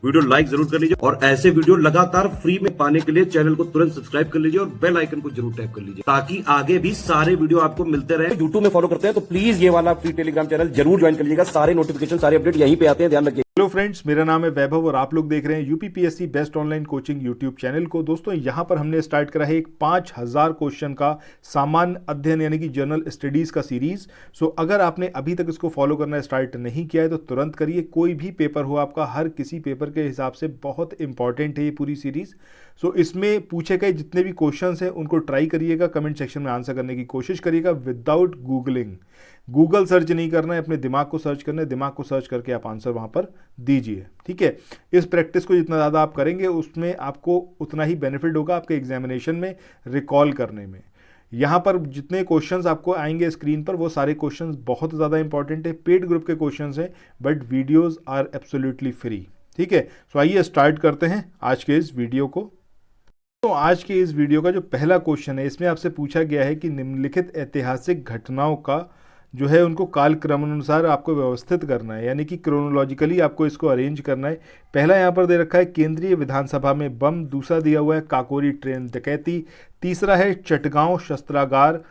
Video like जरूर कर लीजिए और ऐसे वीडियो लगातार फ्री में पाने के लिए चैनल को तुरंत सब्सक्राइब कर लीजिए और बेल आइकन को जरूर टैप कर लीजिए ताकि आगे भी सारे वीडियो आपको मिलते रहे। यूट्यूब में फॉलो करते हैं तो प्लीज ये वाला फ्री टेलीग्राम चैनल जरूर ज्वाइन कर लीजिएगा। सारे नोटिफिकेशन सारे अपडेट यहीं पे आते हैं, ध्यान रखिए। हेलो फ्रेंड्स, मेरा नाम है वैभव और आप लोग देख रहे हैं UPPSC best online coaching YouTube channel को। दोस्तों यहाँ पर हमने स्टार्ट करा है एक 5000 क्वेश्चन का सामान्य अध्ययन यानी कि जर्नल स्टडीज का सीरीज। सो अगर आपने अभी तक इसको फॉलो करना स्टार्ट नहीं किया है तो तुरंत करिए। कोई भी पेपर हो आपका, हर किसी पेपर के हिसाब से बहुत इंपॉर्टेंट है ये पूरी सीरीज। सो इसमें पूछे गए जितने भी क्वेश्चन हैं उनको ट्राई करिएगा, कमेंट सेक्शन में आंसर करने की कोशिश करिएगा विदाउट गूगलिंग। गूगल सर्च नहीं करना है, अपने दिमाग को सर्च करना है, दिमाग को सर्च करके आप आंसर वहां पर दीजिए। ठीक है, इस प्रैक्टिस को जितना ज़्यादा आप करेंगे उसमें आपको उतना ही बेनिफिट होगा आपके एग्जामिनेशन में रिकॉल करने में। यहाँ पर जितने क्वेश्चंस आपको आएंगे स्क्रीन पर वो सारे क्वेश्चंस बहुत ज़्यादा इंपॉर्टेंट है, पेड ग्रुप के क्वेश्चंस हैं, but videos are absolutely free. ठीक है, सो आइए स्टार्ट करते हैं आज के इस वीडियो को। तो आज के इस वीडियो का जो पहला क्वेश्चन है इसमें आपसे पूछा गया है कि निम्नलिखित ऐतिहासिक घटनाओं का जो है उनको कालक्रम अनुसार आपको व्यवस्थित करना है, यानी कि क्रोनोलॉजिकली आपको इसको अरेंज करना है। पहला यहाँ पर दे रखा है केंद्रीय विधानसभा में बम, दूसरा दिया हुआ है काकोरी ट्रेन डकैती, तीसरा है चटगांव शस्त्रागार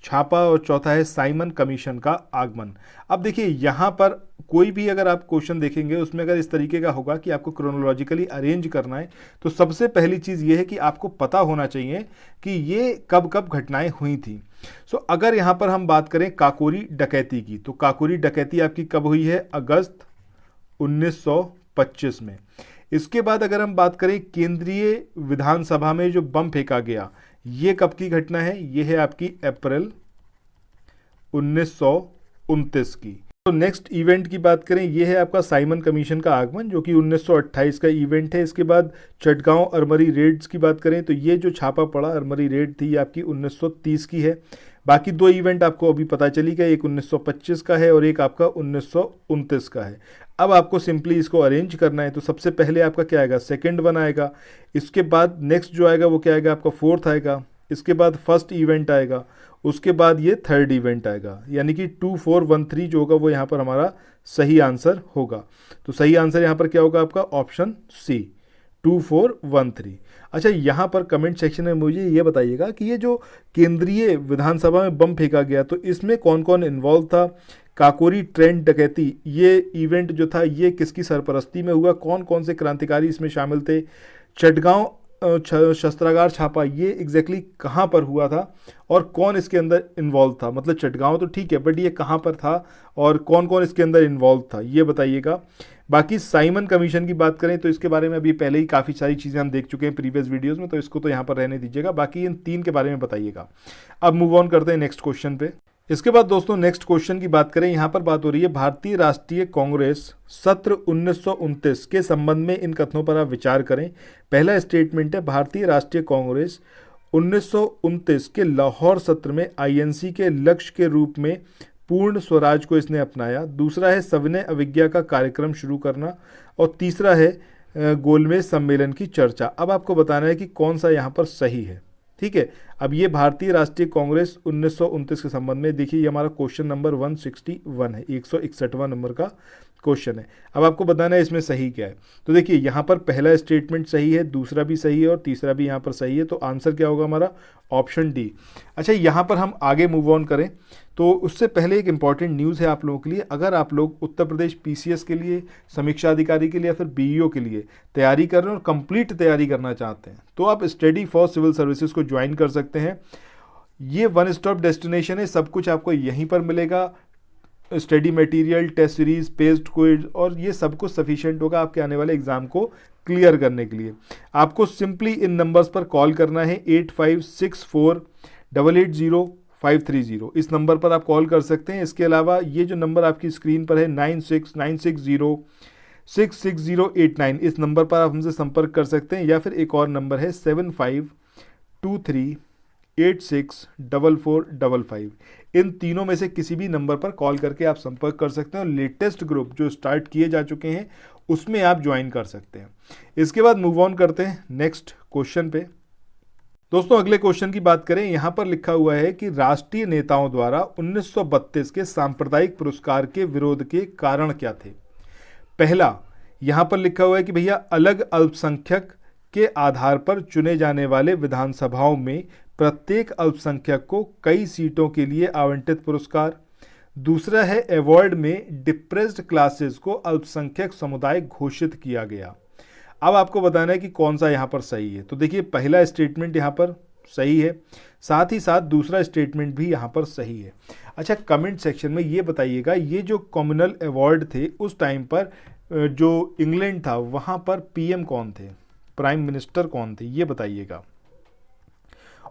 छापा और चौथा है साइमन कमीशन का आगमन। अब देखिए यहाँ पर कोई भी अगर आप क्वेश्चन देखेंगे उसमें अगर इस तरीके का होगा कि आपको क्रोनोलॉजिकली अरेंज करना है तो सबसे पहली चीज़ ये है कि आपको पता होना चाहिए कि ये कब कब घटनाएं हुई थी। सो अगर यहाँ पर हम बात करें काकोरी डकैती की तो काकोरी डकैती आपकी कब हुई है? अगस्त 1925 में। इसके बाद अगर हम बात करें केंद्रीय विधानसभा में जो बम फेंका गया ये कब की घटना है? ये है आपकी अप्रैल 1929 की। तो नेक्स्ट इवेंट की बात करें ये है आपका साइमन कमीशन का आगमन जो कि 1928 का इवेंट है। इसके बाद चटगांव अरमरी रेड्स की बात करें तो ये जो छापा पड़ा अरमरी रेड थी ये आपकी 1930 की है। बाकी दो इवेंट आपको अभी पता चली गया, एक 1925 का है और एक आपका 1929 का है। अब आपको सिंपली इसको अरेंज करना है तो सबसे पहले आपका क्या आएगा? सेकंड वन आएगा। इसके बाद नेक्स्ट जो आएगा वो क्या आएगा? आपका फोर्थ आएगा। इसके बाद फर्स्ट इवेंट आएगा, उसके बाद ये थर्ड इवेंट आएगा, यानी कि 2 4 1 3 जो होगा वो यहाँ पर हमारा सही आंसर होगा। तो सही आंसर यहाँ पर क्या होगा आपका? Option C 2 4 1 3। अच्छा, यहाँ पर कमेंट सेक्शन में मुझे ये बताइएगा कि ये जो केंद्रीय विधानसभा में बम फेंका गया तो इसमें कौन कौन इन्वॉल्व था? काकोरी ट्रेन डकैती ये इवेंट जो था ये किसकी सरपरस्ती में हुआ? कौन कौन से क्रांतिकारी इसमें शामिल थे? चटगांव शस्त्रागार छापा ये एग्जैक्टली कहाँ पर हुआ था और कौन इसके अंदर इन्वॉल्व था? मतलब चटगांव तो ठीक है बट ये कहाँ पर था और कौन कौन इसके अंदर इन्वॉल्व था ये बताइएगा। बाकी साइमन कमीशन की बात करें तो इसके बारे में अभी पहले ही काफ़ी सारी चीज़ें हम देख चुके हैं प्रीवियस वीडियोस में, तो इसको तो यहाँ पर रहने दीजिएगा। बाकी इन तीन के बारे में बताइएगा। अब मूव ऑन करते हैं नेक्स्ट क्वेश्चन पे। इसके बाद दोस्तों नेक्स्ट क्वेश्चन की बात करें, यहाँ पर बात हो रही है भारतीय राष्ट्रीय कांग्रेस सत्र 1929 के संबंध में इन कथनों पर आप विचार करें। पहला स्टेटमेंट है भारतीय राष्ट्रीय कांग्रेस 1929 के लाहौर सत्र में आईएनसी के लक्ष्य के रूप में पूर्ण स्वराज को इसने अपनाया। दूसरा है सविनय अवज्ञा का कार्यक्रम शुरू करना और तीसरा है गोलमेज सम्मेलन की चर्चा। अब आपको बताना है कि कौन सा यहाँ पर सही है। ठीक है, अब ये भारतीय राष्ट्रीय कांग्रेस 1929 के संबंध में देखिए ये हमारा क्वेश्चन नंबर 161 है, 161वां नंबर का क्वेश्चन है। अब आपको बताना है इसमें सही क्या है। तो देखिए यहाँ पर पहला स्टेटमेंट सही है, दूसरा भी सही है और तीसरा भी यहाँ पर सही है, तो आंसर क्या होगा हमारा? Option D. अच्छा, यहाँ पर हम आगे मूव ऑन करें तो उससे पहले एक इंपॉर्टेंट न्यूज़ है आप लोगों के लिए। अगर आप लोग उत्तर प्रदेश पीसीएस के लिए, समीक्षा अधिकारी के लिए या फिर बीईओ के लिए तैयारी कर रहे हैं और कंप्लीट तैयारी करना चाहते हैं तो आप स्टडी फॉर सिविल सर्विसेज को ज्वाइन कर सकते हैं। ये वन स्टॉप डेस्टिनेशन है, सब कुछ आपको यहीं पर मिलेगा। Study material, test series, past quiz और ये सब कुछ सफिशिएंट होगा आपके आने वाले एग्जाम को क्लियर करने के लिए। आपको सिंपली इन नंबर्स पर कॉल करना है 8564880530। इस नंबर पर आप कॉल कर सकते हैं। इसके अलावा ये जो नंबर आपकी स्क्रीन पर है 9696066089, इस नंबर पर आप हमसे संपर्क कर सकते हैं। या फिर एक और नंबर है 7523864455। इन तीनों में से किसी भी नंबर पर कॉल करके आप संपर्क कर सकते हैं और लेटेस्ट ग्रुप जो स्टार्ट किए जा चुके हैं उसमें आप ज्वाइन कर सकते हैं। इसके बाद मूव ऑन करते हैं नेक्स्ट क्वेश्चन पे। दोस्तों अगले क्वेश्चन की बात करें, यहाँ पर लिखा हुआ है कि राष्ट्रीय नेताओं द्वारा 1932 के सांप्रदायिक पुरस्कार के विरोध के कारण क्या थे? पहला, यहाँ पर लिखा हुआ है कि भैया अलग अल्पसंख्यक के आधार पर चुने जाने वाले विधानसभाओं में प्रत्येक अल्पसंख्यक को कई सीटों के लिए आवंटित पुरस्कार। दूसरा है अवार्ड में डिप्रेस्ड क्लासेस को अल्पसंख्यक समुदाय घोषित किया गया। अब आपको बताना है कि कौन सा यहाँ पर सही है। तो देखिए पहला स्टेटमेंट यहाँ पर सही है, साथ ही साथ दूसरा स्टेटमेंट भी यहाँ पर सही है। अच्छा, कमेंट सेक्शन में ये बताइएगा, ये जो कम्युनल अवार्ड थे उस टाइम पर जो इंग्लैंड था वहाँ पर पीएम कौन थे, प्राइम मिनिस्टर कौन थे, ये बताइएगा।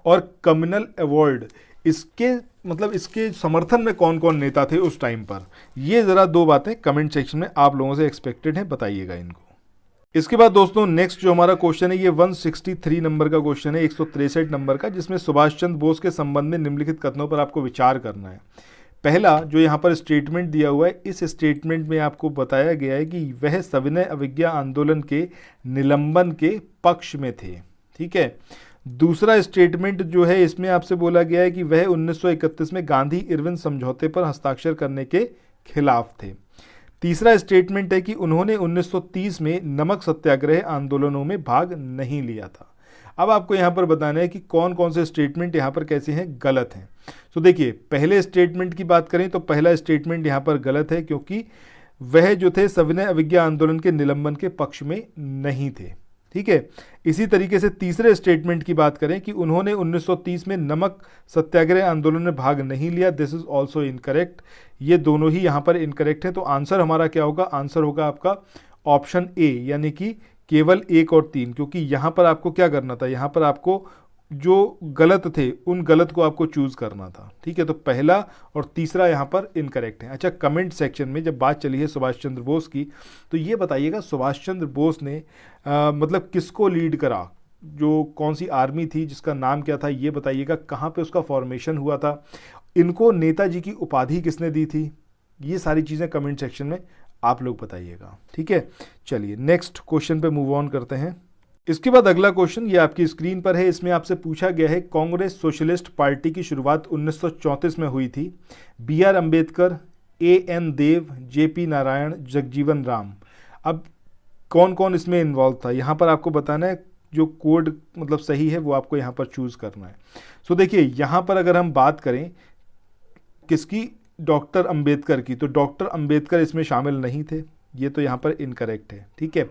और कम्युनल अवार्ड इसके समर्थन में कौन कौन नेता थे उस टाइम पर, ये ज़रा दो बातें कमेंट सेक्शन में आप लोगों से एक्सपेक्टेड है, बताइएगा इनको। इसके बाद दोस्तों नेक्स्ट जो हमारा क्वेश्चन है ये 163 नंबर का क्वेश्चन है, 163 नंबर का, जिसमें सुभाष चंद्र बोस के संबंध में निम्नलिखित कथनों पर आपको विचार करना है। पहला जो यहाँ पर स्टेटमेंट दिया हुआ है, इस स्टेटमेंट में आपको बताया गया है कि वह सविनय अवज्ञा आंदोलन के निलंबन के पक्ष में थे। ठीक है। दूसरा स्टेटमेंट जो है इसमें आपसे बोला गया है कि वह 1931 में गांधी इरविन समझौते पर हस्ताक्षर करने के खिलाफ थे। तीसरा स्टेटमेंट है कि उन्होंने 1930 में नमक सत्याग्रह आंदोलनों में भाग नहीं लिया था। अब आपको यहाँ पर बताना है कि कौन कौन से स्टेटमेंट यहाँ पर कैसे हैं, गलत हैं। तो देखिए पहले स्टेटमेंट की बात करें तो पहला स्टेटमेंट यहाँ पर गलत है, क्योंकि वह जो थे सविनय अवज्ञा आंदोलन के निलंबन के पक्ष में नहीं थे। ठीक है। इसी तरीके से तीसरे स्टेटमेंट की बात करें कि उन्होंने 1930 में नमक सत्याग्रह आंदोलन में भाग नहीं लिया, दिस इज ऑल्सो इनकरेक्ट। ये दोनों ही यहाँ पर इनकरेक्ट है। तो आंसर हमारा क्या होगा, आंसर होगा आपका ऑप्शन ए, यानी कि केवल 1 और 3, क्योंकि यहाँ पर आपको क्या करना था, यहाँ पर आपको जो गलत थे उन गलत को आपको चूज करना था। ठीक है। तो पहला और तीसरा यहाँ पर इनकरेक्ट है। अच्छा, कमेंट सेक्शन में जब बात चली है सुभाष चंद्र बोस की, तो ये बताइएगा सुभाष चंद्र बोस ने मतलब किसको लीड करा, जो कौन सी आर्मी थी, जिसका नाम क्या था, ये बताइएगा। कहाँ पे उसका फॉर्मेशन हुआ था, इनको नेताजी की उपाधि किसने दी थी, ये सारी चीज़ें कमेंट सेक्शन में आप लोग बताइएगा। ठीक है। चलिए नेक्स्ट क्वेश्चन पे मूव ऑन करते हैं। इसके बाद अगला क्वेश्चन ये आपकी स्क्रीन पर है। इसमें आपसे पूछा गया है कांग्रेस सोशलिस्ट पार्टी की शुरुआत 1934 में हुई थी। BR Ambedkar, AN Dev, JP Narayan, Jagjivan Ram. अब कौन कौन इसमें इन्वॉल्व था, यहाँ पर आपको बताना है। जो कोड मतलब सही है वो आपको यहाँ पर चूज करना है। सो देखिए यहाँ पर अगर हम बात करें किसकी, डॉक्टर अंबेडकर की, तो डॉक्टर अंबेडकर इसमें शामिल नहीं थे, ये तो यहाँ पर इनकरेक्ट है। ठीक है।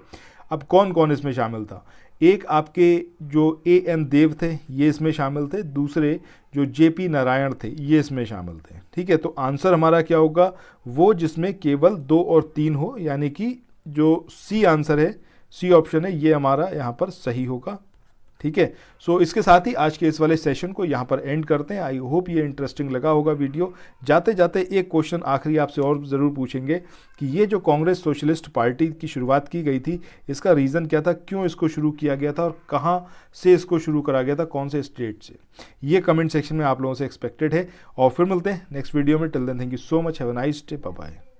अब कौन कौन इसमें शामिल था, एक आपके जो AN देव थे ये इसमें शामिल थे, दूसरे जो JP नारायण थे ये इसमें शामिल थे। ठीक है। तो आंसर हमारा क्या होगा, वो जिसमें केवल 2 और 3 हो, यानी कि जो C आंसर है, C ऑप्शन है, ये हमारा यहाँ पर सही होगा। ठीक है। सो इसके साथ ही आज के इस वाले सेशन को यहाँ पर एंड करते हैं। आई होप ये इंटरेस्टिंग लगा होगा वीडियो। जाते जाते एक क्वेश्चन आखिरी आपसे और ज़रूर पूछेंगे कि ये जो कांग्रेस सोशलिस्ट पार्टी की शुरुआत की गई थी, इसका रीज़न क्या था, क्यों इसको शुरू किया गया था और कहाँ से इसको शुरू करा गया था, कौन से स्टेट से, ये कमेंट सेक्शन में आप लोगों से एक्सपेक्टेड है। और फिर मिलते हैं नेक्स्ट वीडियो में। Till then thank you so much, have a nice day, bye bye.